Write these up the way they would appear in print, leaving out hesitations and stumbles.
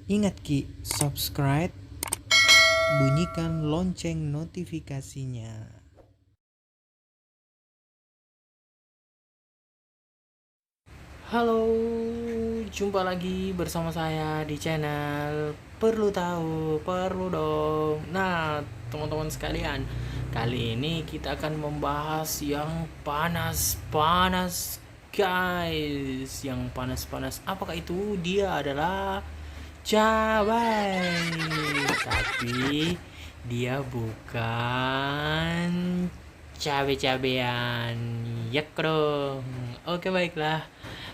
Ingat Ki, subscribe, bunyikan lonceng notifikasinya. Halo, jumpa lagi bersama saya di channel Perlu Tahu, Perlu Dong. Nah, teman-teman sekalian, kali ini kita akan membahas yang panas-panas, guys. Yang panas-panas, apakah itu? Dia adalah cabai. Tapi dia bukan cabe-cabean. Ya dong. Oke, baiklah.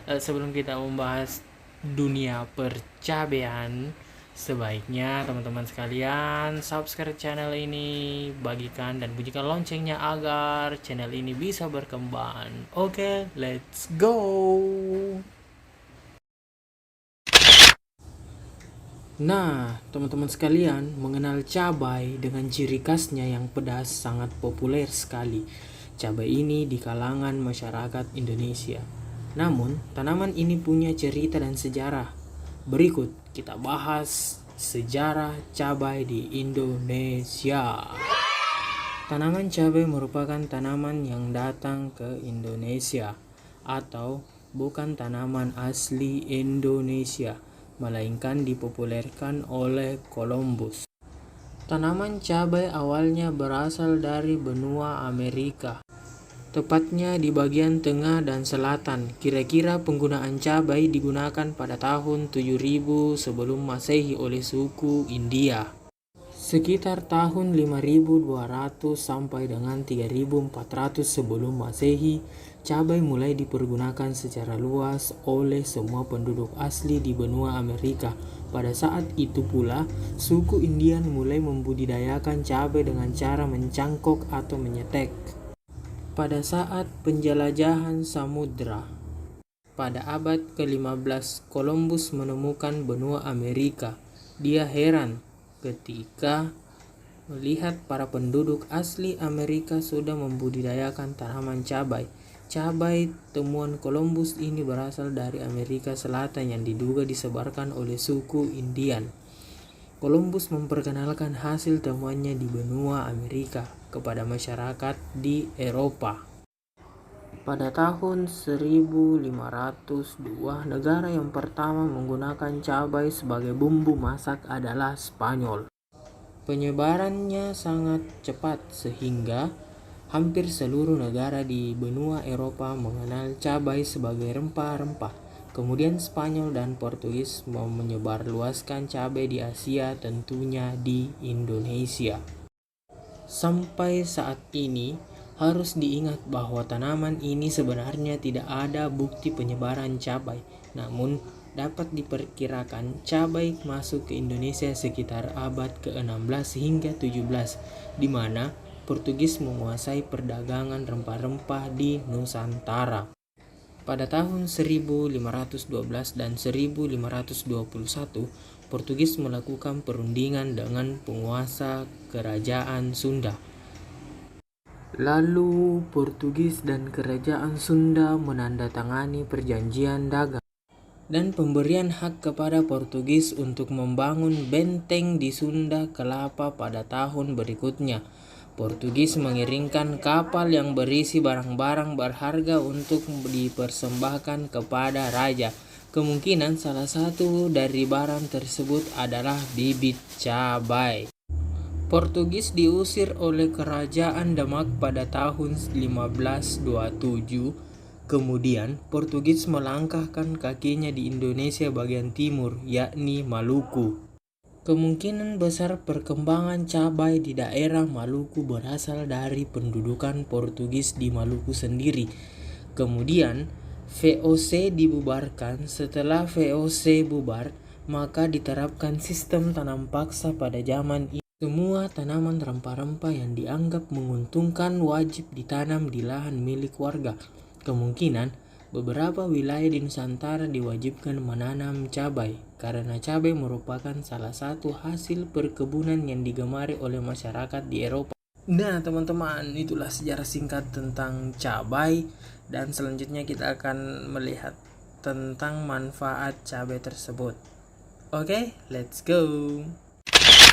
Sebelum kita membahas dunia percabean, sebaiknya teman-teman sekalian subscribe channel ini, bagikan dan bunyikan loncengnya agar channel ini bisa berkembang. Oke, let's go. Nah, teman-teman sekalian, mengenal cabai dengan ciri khasnya yang pedas sangat populer sekali. Cabai ini di kalangan masyarakat Indonesia. Namun, tanaman ini punya cerita dan sejarah. Berikut kita bahas sejarah cabai di Indonesia. Tanaman cabai merupakan tanaman yang datang ke Indonesia atau bukan tanaman asli Indonesia, melainkan dipopulerkan oleh Columbus. Tanaman cabai awalnya berasal dari benua Amerika, tepatnya di bagian tengah dan selatan. Kira-kira penggunaan cabai digunakan pada tahun 7000 sebelum Masehi oleh suku India. Sekitar tahun 5200 sampai dengan 3400 sebelum Masehi, cabai mulai dipergunakan secara luas oleh semua penduduk asli di benua Amerika. Pada saat itu pula, suku Indian mulai membudidayakan cabai dengan cara mencangkok atau menyetek. Pada saat penjelajahan samudra, pada abad ke-15, Columbus menemukan benua Amerika. Dia heran ketika melihat para penduduk asli Amerika sudah membudidayakan tanaman cabai. Cabai temuan Columbus ini berasal dari Amerika Selatan yang diduga disebarkan oleh suku Indian. Columbus memperkenalkan hasil temuannya di benua Amerika kepada masyarakat di Eropa. Pada tahun 1502, negara yang pertama menggunakan cabai sebagai bumbu masak adalah Spanyol. Penyebarannya sangat cepat sehingga hampir seluruh negara di benua Eropa mengenal cabai sebagai rempah-rempah. Kemudian Spanyol dan Portugis mau menyebarluaskan cabai di Asia, tentunya di Indonesia. Sampai saat ini, harus diingat bahwa tanaman ini sebenarnya tidak ada bukti penyebaran cabai. Namun, dapat diperkirakan cabai masuk ke Indonesia sekitar abad ke-16 hingga 17, di mana Portugis menguasai perdagangan rempah-rempah di Nusantara. Pada tahun 1512 dan 1521, Portugis melakukan perundingan dengan penguasa kerajaan Sunda. Lalu Portugis dan kerajaan Sunda menandatangani perjanjian dagang dan pemberian hak kepada Portugis untuk membangun benteng di Sunda Kelapa pada tahun berikutnya. Portugis mengirimkan kapal yang berisi barang-barang berharga untuk dipersembahkan kepada raja. Kemungkinan salah satu dari barang tersebut adalah bibit cabai. Portugis diusir oleh kerajaan Demak pada tahun 1527. Kemudian Portugis melangkahkan kakinya di Indonesia bagian timur, yakni Maluku. Kemungkinan besar perkembangan cabai di daerah Maluku berasal dari pendudukan Portugis di Maluku sendiri. Kemudian VOC dibubarkan. Setelah VOC bubar, maka diterapkan sistem tanam paksa pada zaman ini. Semua tanaman rempah-rempah yang dianggap menguntungkan wajib ditanam di lahan milik warga. Kemungkinan beberapa wilayah di Nusantara diwajibkan menanam cabai karena cabai merupakan salah satu hasil perkebunan yang digemari oleh masyarakat di Eropa. Nah, teman-teman, itulah sejarah singkat tentang cabai, dan selanjutnya kita akan melihat tentang manfaat cabai tersebut. Oke, let's go. 1.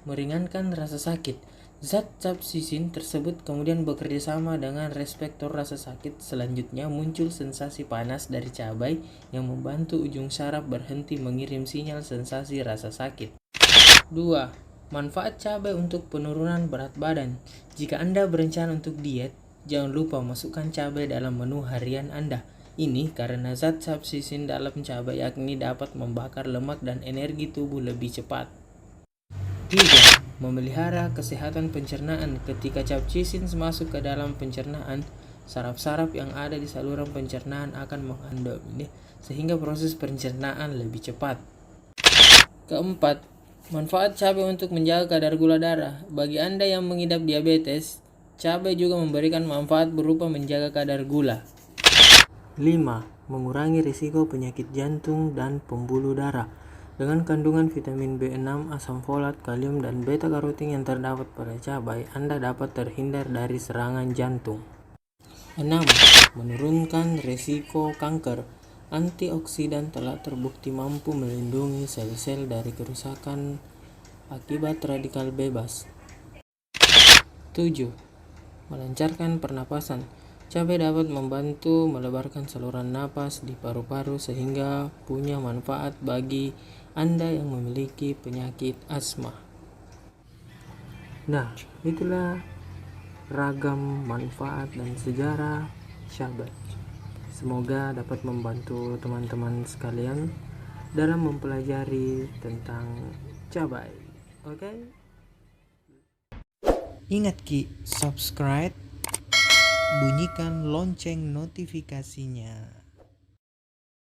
Meringankan rasa sakit. Zat capsaicin tersebut kemudian bekerja sama dengan reseptor rasa sakit. Selanjutnya muncul sensasi panas dari cabai yang membantu ujung saraf berhenti mengirim sinyal sensasi rasa sakit. 2. Manfaat cabai untuk penurunan berat badan. Jika Anda berencana untuk diet, jangan lupa masukkan cabai dalam menu harian Anda. Ini karena zat capsaicin dalam cabai yakni dapat membakar lemak dan energi tubuh lebih cepat. 3. Memelihara kesehatan pencernaan. Ketika capsaicin masuk ke dalam pencernaan, saraf-saraf yang ada di saluran pencernaan akan mengandung ini sehingga proses pencernaan lebih cepat. 4. Manfaat cabai untuk menjaga kadar gula darah. Bagi Anda yang mengidap diabetes, cabai juga memberikan manfaat berupa menjaga kadar gula. 5. Mengurangi risiko penyakit jantung dan pembuluh darah. Dengan kandungan vitamin B6, asam folat, kalium, dan beta-karotin yang terdapat pada cabai, Anda dapat terhindar dari serangan jantung. 6. Menurunkan risiko kanker. Antioksidan telah terbukti mampu melindungi sel-sel dari kerusakan akibat radikal bebas. 7. Melancarkan pernapasan. Cabai dapat membantu melebarkan saluran napas di paru-paru sehingga punya manfaat bagi Anda yang memiliki penyakit asma. Nah, itulah ragam manfaat dan sejarah cabai. Semoga dapat membantu teman-teman sekalian dalam mempelajari tentang cabai. Oke? Ingat Ki, subscribe, bunyikan lonceng notifikasinya.